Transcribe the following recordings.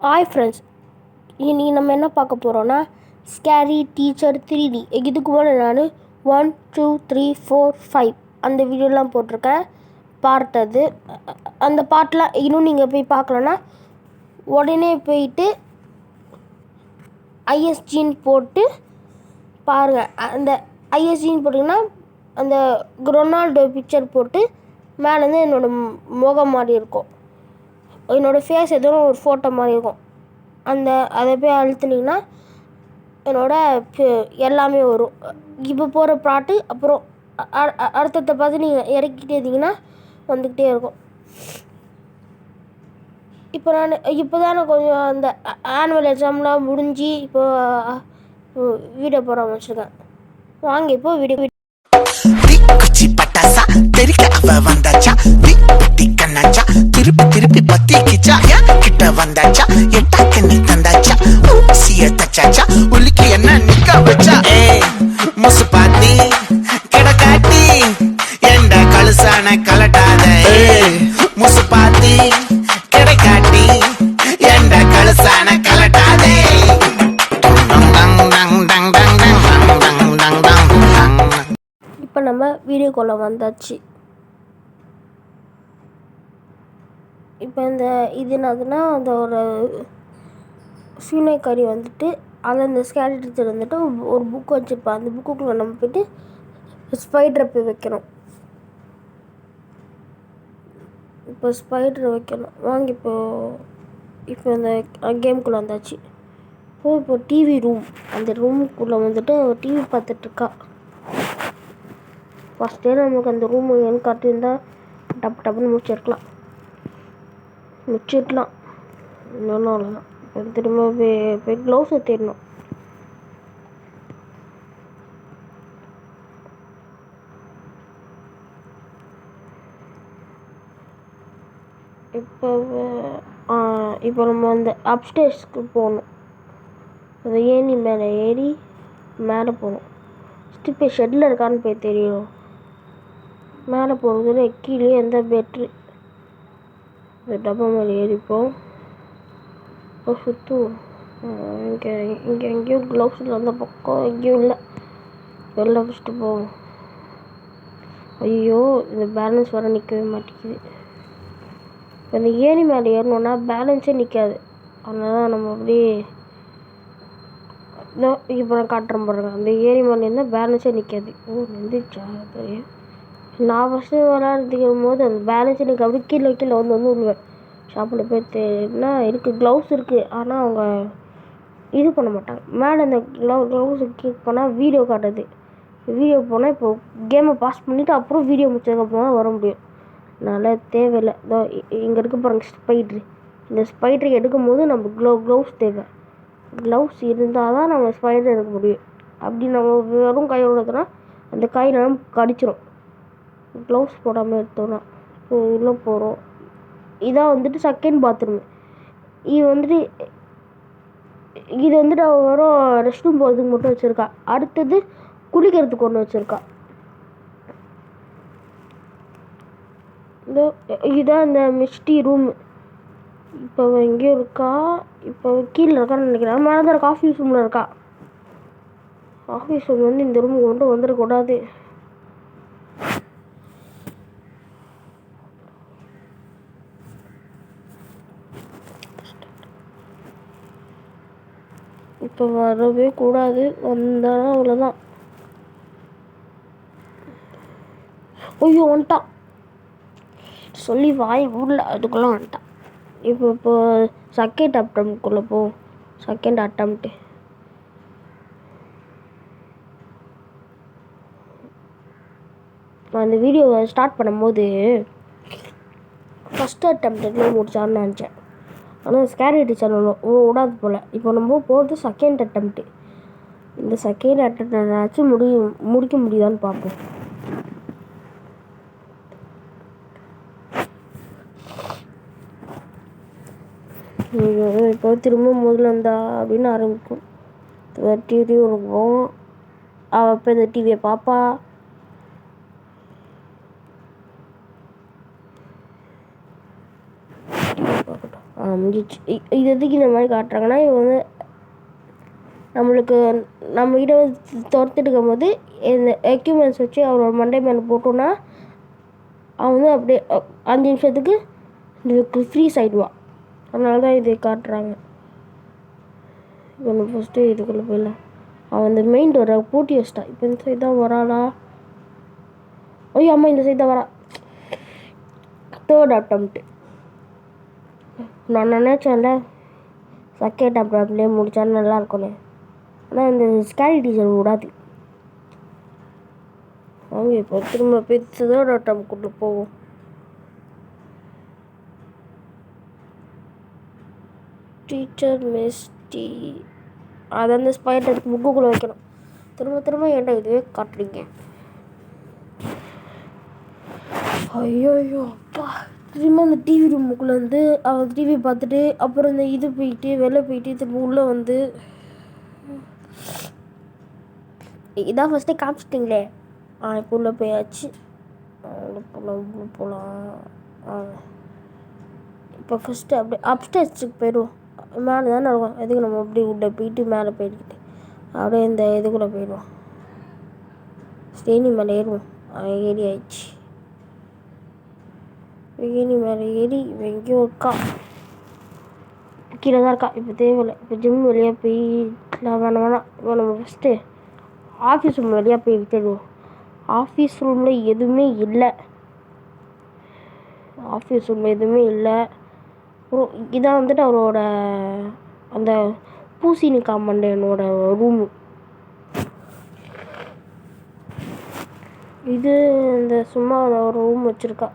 Hi friends, இன்னைக்கு நம்ம என்ன பார்க்க போகிறோன்னா ஸ்கேரி டீச்சர் 3D. இதுக்கு முன்னாடி நான் 1 2 3 4 5 அந்த வீடியோலாம் போட்டிருக்கேன். பார்த்தது அந்த பாட்டெலாம் இன்னும் நீங்கள் போய் பார்க்கலன்னா உடனே போயிட்டு ஐஎஸ்ஜின்னு போட்டு பாருங்கள். அந்த ஐஎஸ்ஜின்னு போட்டிங்கன்னா அந்த ரொனால்டோ பிக்சர் போட்டு மேலேருந்து என்னோடய முகம் மாதிரி இருக்கும், என்னோடய ஃபேஸ் எதுவும் ஒரு ஃபோட்டோ மாதிரி இருக்கும். அதை போய் அழுத்துனீங்கன்னா எல்லாமே வரும். இப்போ போகிற பாட்டு அப்புறம் அடுத்தடுத்த பார்த்து நீங்கள் இறக்கிட்டே இருந்தீங்கன்னா வந்துக்கிட்டே இருக்கும். இப்போ தானே கொஞ்சம் அந்த ஆனுவல் எக்ஸாம்லாம் முடிஞ்சு இப்போ வீடியோ போட ஆரம்பிச்சிருக்கேன். வாங்க இப்போ வீடியோ குச்சி பட்டாசா தெரிக்க அவ வந்தாச்சா, பட்டி கண்ணாச்சா, திருப்பி திருப்பி பத்தி கிச்சா, கிட்ட வந்தாச்சா, எட்டா தண்ணி தந்தாச்சா, ஊசிய தச்சாச்சா, உலுக்கி என்ன நிக்க வச்சா, முசு பாத்தி கிடக்காட்டி எந்த கழுசான கலட்டாத, முசு பாத்தி கிடக்காட்டி எந்த கழுசான கலட்டாதே. இப்போ நம்ம வீடியோக்குள்ளே வந்தாச்சு. இப்போ இது என்னதுன்னா அந்த ஒரு சூனைக்காரி வந்துட்டு அதில் இந்த ஸ்கேரி டீச்சர் வந்துட்டு ஒரு புக் வச்சுருப்பா. அந்த புக்குக்குள்ளே நம்ம போய்ட்டு ஸ்பைடரை போய் வைக்கணும். இப்போ ஸ்பைடரை வைக்கணும். வாங்க இப்போ இந்த கேமுக்குள்ளே வந்தாச்சு. இப்போ டிவி ரூம், அந்த ரூமுக்குள்ளே வந்துட்டு டிவி பார்த்துட்ருக்கா. ஃபஸ்ட்டே நமக்கு அந்த ரூம் எங்கே காட்டியிருந்தால் டப்புன்னு முடிச்சிடலாம். இன்னொன்று அவ்வளோதான். இப்போ திரும்ப போய் க்ளவுஸை தேடணும். இப்போ நம்ம அந்த அப்ஸ்டேர்ஸ்க்கு போகணும். அந்த ஏணி மேலே ஏறி மேலே போகணும். ஃபஸ்ட்டு போய் ஷெட்டில் இருக்கான்னு போய் தெரியணும். மேலே போகிறதுல கீழே எந்த பெட்ரு இந்த டப்பா மேலே ஏறிப்போம். இப்போ சுற்றுவோம். இங்கே எங்கேயும் க்ளவுஸில் அந்த பக்கம் எங்கேயும் இல்லை. வெளில ஃபஸ்ட்டு போவோம். ஐயோ, இந்த பேலன்ஸ் வர நிற்கவே மாட்டேங்குது. இப்போ இந்த ஏணி மேலே ஏறணுன்னா பேலன்ஸே நிற்காது. அதனால தான் நம்ம அப்படியே இப்போ நான் காட்டுறேன் பாருங்க. அந்த ஏணி மேலே இருந்தால் பேலன்ஸே நிற்காது. நின்றுச்சா? நான் ஃபஸ்ட்டு விளையாடுறதுக்கும் போது அந்த பேலன்ஸ் எனக்கு அப்படியே கீழே வந்து விடுவேன். ஷாப்பில் போய் தேடினா இருக்குது, க்ளவுஸ் இருக்குது. ஆனால் அவங்க இது பண்ண மாட்டாங்க. மேலே அந்த க்ளவுஸு கிளிக் பண்ணால் வீடியோ காட்டுது. வீடியோ போனால் இப்போ கேமை பாஸ் பண்ணிவிட்டு அப்புறம் வீடியோ முடிச்சதுக்கப்புறம் தான் வர முடியும். அதனால் தேவையில்லை. இங்கே இருக்க பாருங்க ஸ்பைட்ரு. இந்த ஸ்பைட்ரு எடுக்கும் போது நம்ம க்ளவுஸ் தேவை. க்ளவுஸ் இருந்தால் தான் நம்ம ஸ்பைடர் எடுக்க முடியும். அப்படி நம்ம வெறும் கையோட எடுத்தோன்னா அந்த கையில் நம்ம கடிச்சிடும். க்ளவுஸ் போடாமல் எடுத்தோன்னா இப்போ உள்ளே போகிறோம். இதான் வந்துட்டு செகண்ட் பாத்ரூமு. இது வந்துட்டு வெறும் ரெஸ்ட் ரூம் போகிறதுக்கு மட்டும் வச்சுருக்கா. அடுத்தது குளிக்கிறதுக்கு ஒன்று வச்சுருக்கா. இதுதான் இந்த மிஸ்டி ரூமு. இப்போ எங்கேயும் இருக்கா. இப்போ கீழே இருக்கான்னு நினைக்கிறேன். மேலே தான் இருக்கா. ஆஃபீஸ் ரூமில் இருக்கா. ஆஃபீஸ் ரூம் வந்து இந்த ரூமுக்கு மட்டும் வந்துடக்கூடாது. இப்போ வரவே கூடாது. வந்தாலும் அவ்வளோதான். ஐயோ, வந்துட்டான். சொல்லி வாய் ஊரில் அதுக்குள்ளே வந்துட்டான். இப்போ செகண்ட் அட்டம்ப்ட்குள்ளே போ. செகண்ட் அட்டம்ப்ட்டு நான் அந்த வீடியோவை ஸ்டார்ட் பண்ணும்போது ஃபஸ்ட் அட்டம்ப்ட் முடிச்சான்னு நினச்சேன். ஆனால் ஸ்கேரி டீச்சர் விடாது போல். இப்போ நம்ம போகிறது செகண்ட் அட்டம்ப்ட்டு. இந்த செகண்ட் அட்டம்ப்டாச்சும் முடிக்க முடியுதான்னு பார்ப்போம். இப்போ திரும்ப முதல்ல இருந்தா அப்படின்னு ஆரம்பிக்கும். டிவி இருக்கும். அவள் இப்போ இந்த டிவியை பார்ப்பா. முடிஞ்சிச்சு. இது எதுக்கு இந்த மாதிரி காட்டுறாங்கன்னா, இவன் வந்து நம்மளுக்கு நம்ம கிட்ட வந்து துரத்திட்டு இருக்கும்போது இந்த எக்யூப்மெண்ட்ஸ் வச்சு அவரோட மண்டை மேலே போட்டோன்னா அவன் வந்து அப்படியே 5 நிமிஷத்துக்கு இதுக்கு ஃப்ரீஸ் ஆகிடுவான். அதனால தான் இது காட்டுறாங்க. இப்போ நம்ம ஃபஸ்ட்டு இதுக்குள்ளே போயிடலாம். அவன் அந்த மெயின் டோரை பூட்டி வச்சிட்டான். இப்போ இந்த சைடு தான் வராளா? ஐயோ அம்மா, இந்த சைடு தான் வரா. Third attempt. நான் நினச்சேன்ல செகண்ட் அட்டம்ப்ட்லேயே முடித்தாலும் நல்லா இருக்கும்னு. ஆனால் இந்த ஸ்கேரி டீச்சர் விடாது. அவங்க இப்போ திரும்ப போய் தேர்ட் அட்டம்ப்ட்குள்ளே போவோம். டீச்சர் மிஸ்டி அதை அந்த ஸ்பைடர் புக்குக்குள்ளே வைக்கணும். திரும்ப ஏன்டா இதுவே காட்டுறீங்க? ஐயோ அப்பா. திரும்ப அந்த டிவி ரூமுக்குள்ளே வந்து அவன் டிவி பார்த்துட்டு அப்புறம் இந்த இது போயிட்டு வெளில போயிட்டு திரும்ப உள்ளே வந்து இதான் ஃபஸ்ட்டே காமிச்சிட்டிங்களே. இப்போ உள்ளே போயாச்சு. உள்ளே போகலாம். இப்போ ஃபஸ்ட்டு அப்படியே அப்ஸ்டேர்ஸுக்கு போயிடுவோம். மேலே தானே இருக்கும். எதுக்கு நம்ம அப்படி உள்ளே போயிட்டு மேலே போயிட்டு அப்படியே இந்த இதுக்குள்ளே போயிடுவோம். ஸ்டேனி மேலே ஏறுவோம். ஏறி ஆயிடுச்சு. ஏணி மேலே ஏறி எங்கேயும் இருக்கா, கீழே தான் இருக்கா. இப்போ தேவையில்லை. இப்போ ஜிம் வெளியே போய் வேணாம். இப்போ நம்ம ஃபஸ்ட்டு ஆஃபீஸ் ரூம் வழியாக போய் விட்டுடுவோம். ஆஃபீஸ் ரூமில் எதுவுமே இல்லை. அப்புறம் இதான் வந்துட்டு அவரோட அந்த பூசினிக்கா மண்டையனோட ரூமு. இது இந்த சும்மா ஒரு ரூம் வச்சுருக்கா.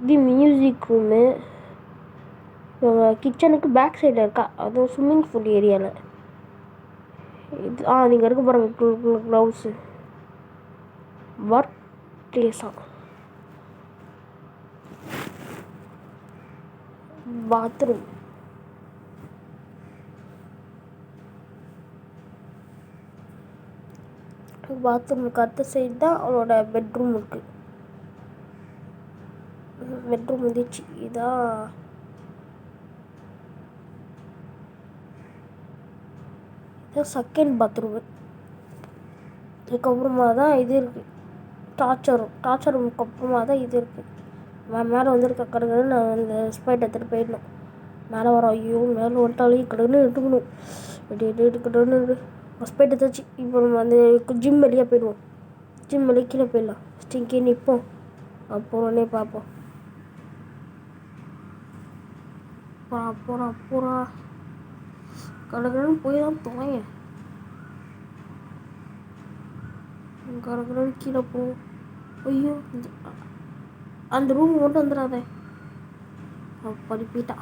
இது மியூசிக் ரூமு. கிச்சனுக்கு பேக் சைடில் இருக்கா. அதுவும் ஸ்விம்மிங் பூல் ஏரியாவில். இது நீங்கள் இருக்க பாருங்க க்ளவுஸு. ஒர்க் பிளேஸா. பாத்ரூம். பாத்ரூமுக்கு அடுத்த சைடு தான் அவளோட பெட்ரூம் இருக்குது. பெட்ரூம் வந்துச்சு. இதான் செகண்ட் பாத்ரூமு. இதுக்கப்புறமா தான் இது இருக்குது டார்ச்சர் ரூமுக்கு அப்புறமா தான் இது இருக்குது. மேலே வந்துருக்க கடற்கரை நான் அந்த ஸ்பைட் எடுத்துகிட்டு போயிடணும். மேலே வரோம். ஐயோ மேலே வந்துட்டாலே கடன்னு எடுக்கணும். கடன்னு ஸ்பைட் எடுத்தாச்சு. இப்போ நம்ம அந்த ஜிம் வெளியே போயிடுவோம். ஜிம் வெளியே கீழே போயிடலாம். ஃபஸ்ட்டு இங்கே நிற்போம். அப்புறம்னே பார்ப்போம். போகிறா கடற்கரைன்னு போய் தான் தொலைங்க. கடற்கரை கீழே போ. ஐயோ அந்த ரூம் மட்டும் வந்துடாத. அப்படி போயிட்டா.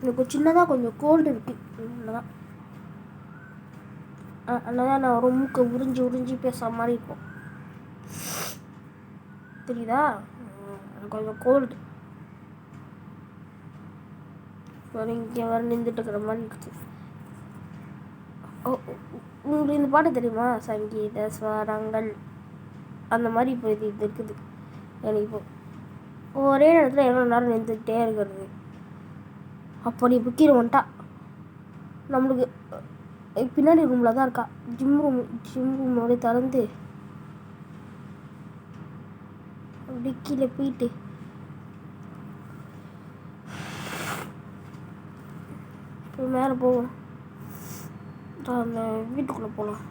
எனக்கு சின்னதாக கொஞ்சம் கோல்டு இருக்குது. அதனால நான் ரூமுக்கு உறிஞ்சி பேசுகிற மாதிரி இருக்கும். தெரியுதா? கொஞ்சம் கோல்டு. இங்கே வர நின்றுட்டு இருக்கிற மாதிரி இருக்குது. உங்களுக்கு இந்த பாட்டு தெரியுமா? சங்கீத ஸ்வரங்கள் அந்த மாதிரி இப்போ இது இருக்குது. எனக்கு இப்போ ஒரே இடத்துல எவ்வளோ நேரம் நின்றுக்கிட்டே இருக்கிறது. அப்போ இப்போ கீழே வந்துட்டா. நம்மளுக்கு பின்னாடி ரூமில் தான் இருக்கா. ஜிம் ரூம் அப்படியே திறந்து அப்படி கீழே போயிட்டு இப்போ மேலே போவோம். அந்த வீட்டுக்குள்ளே போகலாம்.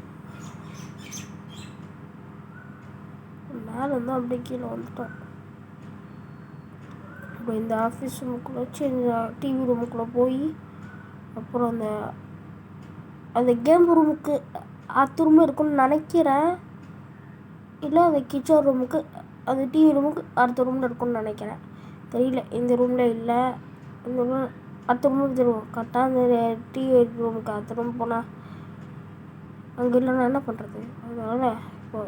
மேலே இருந்தால் அப்படியே கீழே வந்துட்டோம். இப்போ இந்த ஆஃபீஸ் ரூமுக்குள்ளே வச்சு இந்த டிவி ரூமுக்குள்ளே போய் அப்புறம் அந்த கேம் ரூமுக்கு அடுத்த ரூம் இருக்குன்னு நினைக்கிறேன். இல்லை அந்த கிச்சன் ரூமுக்கு அந்த டிவி ரூமுக்கு அடுத்த ரூமில் இருக்குன்னு நினைக்கிறேன். தெரியல. இந்த ரூமில் இல்லை. இந்த ரூம் அடுத்த ரூமுக்கு தருவோம். கரெக்டாக அந்த டிவி ரூமுக்கு அடுத்த ரூம் போனால் அங்கே இல்லைன்னா என்ன பண்ணுறது? அதனால் இப்போ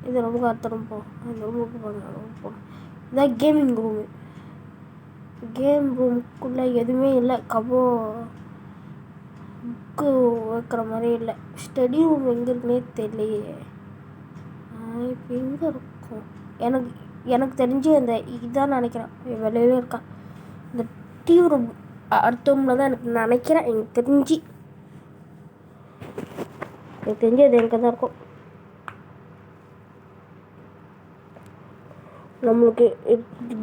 இந்த ரூமுக்கு அடுத்த ரூம் போ. இந்த ரூமுக்கு போகணும். இதான் கேமிங் ரூமு. கேம் ரூமுக்குள்ளே எதுவுமே இல்லை. புக்கு வைக்கிற மாதிரி இல்லை. ஸ்டடி ரூம் எங்கே இருக்குன்னே தெரியலையே. இப்போ எங்கே இருக்கும்? எனக்கு எனக்கு தெரிஞ்சு அந்த இதுதான் நினைக்கிறேன் வெளியில இருக்கா இந்த தீவிர அர்த்தம்ல தான் எனக்கு நினைக்கிறேன். எனக்கு தெரிஞ்சு அது எனக்கு தான் இருக்கும். நம்மளுக்கு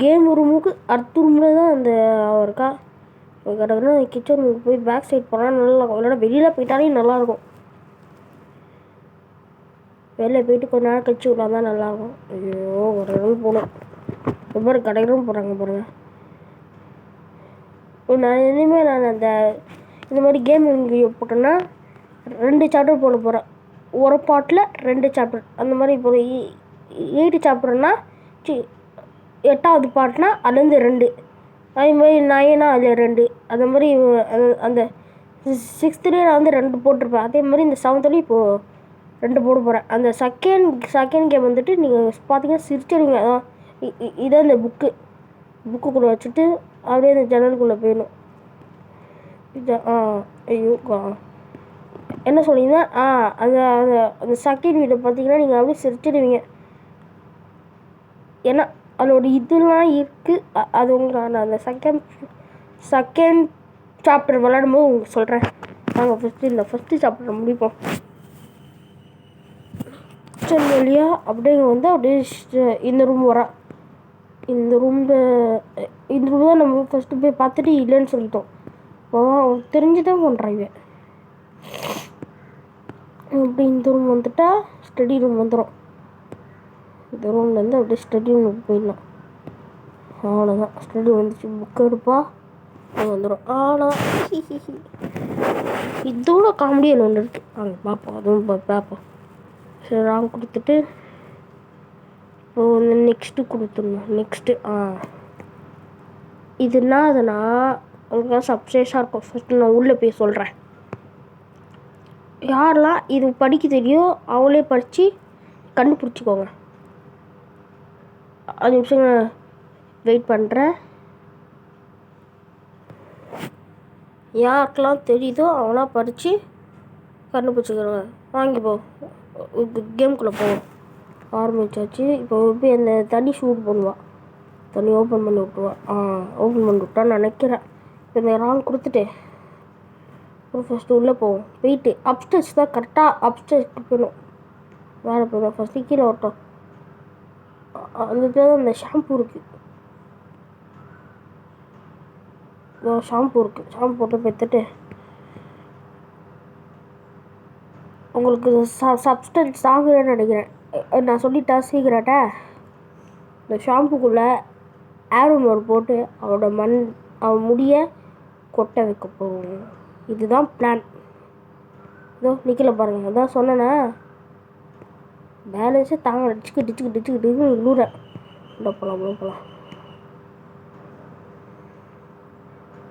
கேம் ரூமுக்கு அடுத்த ரூமில் தான் அந்த இருக்கா. கடவுள்னா கிச்சன் ரூமுக்கு போய் பேக் சைட் போனால் நல்லாயிருக்கும். இல்லைனா வெளியில் போயிட்டாலே நல்லாயிருக்கும். வெளியில் போயிட்டு கொஞ்ச நேரம் கழிச்சு விடலாம் தான் நல்லாயிருக்கும். ஐயோ ஒரு ரூம் போகணும். ஒவ்வொரு கடைகளும் போகிறாங்க பாருங்கள். நான் இனிமேல் நான் இந்த மாதிரி கேம் வீடியோ போட்டேன்னா 2 சாப்டர் போட போகிறேன். ஒரு பாட்டில் 2 சாப்டர் அந்த மாதிரி. இப்போ 8 சாப்டர்னா 8வது பாட்டுனா அதுலேருந்து 2, அதே மாதிரி 9னா அதில் 2, அந்த மாதிரி அந்த 6th நான் 2 போட்டிருப்பேன். அதே மாதிரி இந்த 7th இப்போது 2 போட போகிறேன். அந்த செகண்ட் கேம் வந்துட்டு நீங்கள் பார்த்தீங்கன்னா சிரிச்சிடுவீங்க. அதான் இதான் இந்த புக்குக்குள்ளே வச்சுட்டு அப்படியே இந்த ஜன்னலுக்குள்ளே போயிடணும். ஐயோ என்ன சொன்னீங்கன்னா அந்த அந்த அந்த செகண்ட் வீடியோ பார்த்தீங்கன்னா நீங்கள் அப்படியே சிரிச்சிடுவீங்க. ஏன்னா அதோட இதெல்லாம் இருக்குது. அது உங்களுக்கு நான் அந்த செகண்ட் சாப்டர் விளையாடும்போது உங்களுக்கு சொல்கிறேன். நாங்கள் ஃபஸ்ட்டு சாப்டர் முடிப்போம். கிச்சன் வழியாக அப்படியே இந்த ரூம் வரா. இந்த ரூம் தான் நம்ம ஃபஸ்ட்டு போய் பார்த்துட்டு இல்லைன்னு சொல்லிட்டோம். தெரிஞ்சு தான் பண்ணுறாங்க. அப்படி இந்த ரூம் வந்துட்டா ஸ்டடி ரூம் வந்துடும். இந்த ரூம்லேருந்து அப்படியே ஸ்டடி ரூமுக்கு போயிடலாம். அவ்வளோதான். ஸ்டடி வந்துச்சு. புக் எடுப்பா அது வந்துடும். அவ்வளோதான். இதோட காமெடியில் ஒன்று இருக்குது. அங்கே பார்ப்போம். அதுவும் பார்ப்போம். சரி ராங் கொடுத்துட்டு இப்போ வந்து நெக்ஸ்ட்டு கொடுத்துடணும். நெக்ஸ்ட்டு இதுனா அதுனா உங்களுக்கு சப்ஸ்டேஷாக இருக்கும். ஃபஸ்ட்டு நான் உள்ளே போய் சொல்கிறேன். யாரெல்லாம் இது படிக்க தெரியும் அவங்களே படித்து கண்டுபிடிச்சிக்கோங்க. 5 நிமிஷம் வெயிட் பண்ணுறேன். யாருக்கெல்லாம் தெரியுதோ அவங்களாம் படித்து கண்டுபிடிச்சிக்கிறோங்க. வாங்கிப்போ கேம்குள்ளே போவோம். ஆரம்பிச்சாச்சு. இப்போ போய் அந்த தண்ணி ஷூட் பண்ணுவாள். தண்ணி ஓப்பன் பண்ணி விட்டுருவான். ஓப்பன் பண்ணி விட்டான்னு நினைக்கிறேன். இப்போ இந்த ராங் கொடுத்துட்டு ஃபஸ்ட்டு உள்ளே போவோம். போயிட்டு அப்ஸ்டேர்ஸ் தான் கரெக்டாக அப்ஸ்டேர்ஸ்க்கு போயிடும். வேறு போயிடும். ஃபஸ்ட்டு கீழே வரட்டும். அந்த அந்த ஷாம்பு இருக்குது. ஷாம்பு போட்டு பார்த்துட்டு உங்களுக்கு சப்ஸ்டன்ஸ் ஆகுதுன்னு நினைக்கிறேன். நான் சொல்லிட்டா சீக்கிரட்டா. இந்த ஷாம்புக்குள்ளே ஆரோமர் போட்டு அவன் முடிய கொட்ட வைக்க போவோம். இதுதான் பிளான். இதோ நிற்கல பாருங்கள். அதான் சொன்னேன்னா பேலன்ஸே தாங்க டிச்சுக்கிட்டு விழுறேன். உள்ள போகலாம்.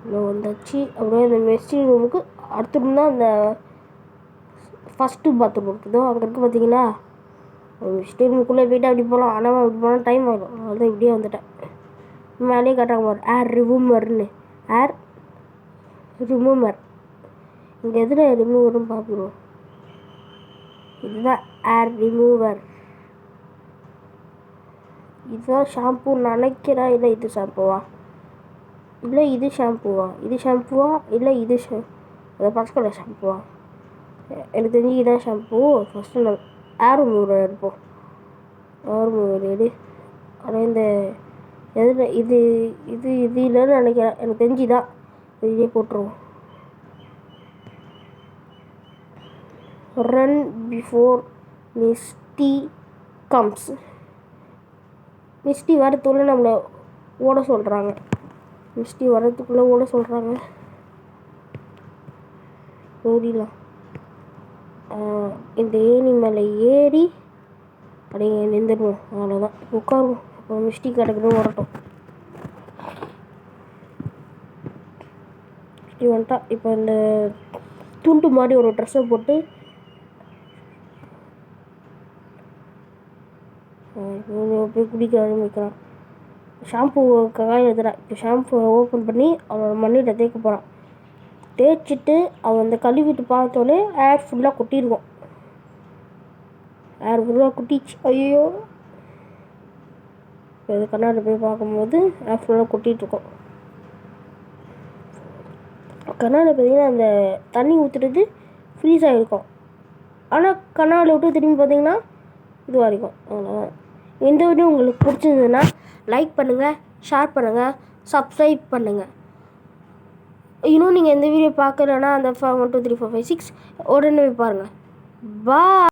இவ்வளோ வந்தாச்சு. அப்படியே அந்த மெஸ்டிங் ரூமுக்கு அடுத்த ரூம் தான் அந்த ஃபஸ்ட்டு பாத்ரூம் இருக்குதோ அங்கே இருக்குது பார்த்தீங்களா. மெஸ்டிங் ரூமுக்குள்ளே போய்ட்டு அப்படி போகலாம். ஆனால் அப்படி போனால் டைம் ஆகிடும். அதுதான் இப்படியே வந்துட்டேன். மேலேயே காட்டாங்க பாரு ஏர் ரிமூவர்னு. ஏர் ரிமூவர் இங்கே எதில் ரிமூவர்னு பார்க்குறோம். இதுதான் ஏர் ரிமூவர். இதுதான் ஷாம்பு நினைக்கிறேன். இல்லை இது ஷாம்புவா இல்லை இது ஷாம்புவா இல்லை இது அதை பச்சை கலர் ஷாம்புவா. எனக்கு தெரிஞ்சு இதான் ஷாம்பு. ஃபஸ்ட்டு நான் ஏர் ரிமூவர் எடுப்போம். ஏர் ரிமூவர் எடு. ஆனால் இந்த எதில் இது இல்லைன்னு நினைக்கிறேன். எனக்கு தெரிஞ்சு தான் இதே போட்டுருவோம். Run before Misty comes. Misty வரத்துக்குள்ளே நம்மளை ஓட சொல்கிறாங்க. ஓடிடலாம். இந்த ஏணி மேலே ஏறி அப்படியே நின்றுடுவோம். அவ்வளோதான். உட்காருவோம். இப்போ மிஸ்டி கிடக்குன்னு வரட்டும். மிஸ்டி வந்துட்டா. இப்போ இந்த துண்டு மாதிரி ஒரு ட்ரெஸ்ஸை போட்டு போய் குடிக்க ஆரம்பிக்கிறான். ஷாம்பு காய எழுதுறான். இப்போ ஷாம்பு ஓப்பன் பண்ணி அவனோட மண்ணில் தேய்க்க போகிறான். தேய்ச்சிட்டு அவன் அந்த கழுவிட்டு பார்த்தோன்னே ஏர் ஃபுல்லாக கொட்டிடுவோம். ஏர் ஃபுல்லாக கொட்டிச்சு. ஐயோ இது கண்ணாடி போய் பார்க்கும்போது ஃபுல்லாக கொட்டிகிட்ருக்கோம். கண்ணாடி பார்த்தீங்கன்னா அந்த தண்ணி ஊற்றுறது ஃப்ரீஸ் ஆகிருக்கும். ஆனால் கண்ணாடி விட்டு திரும்பி பார்த்தீங்கன்னா இதுவாக இருக்கும். அவ்வளோதான். இந்த வீடியோ உங்களுக்கு பிடிச்சிருந்ததுன்னா லைக் பண்ணுங்கள், ஷேர் பண்ணுங்கள், சப்ஸ்கிரைப் பண்ணுங்கள். இன்னும் நீங்கள் எந்த வீடியோ பார்க்கலன்னா அந்த 1 2 3 4 5 6 உடனே போய் பாருங்கள். பாய்.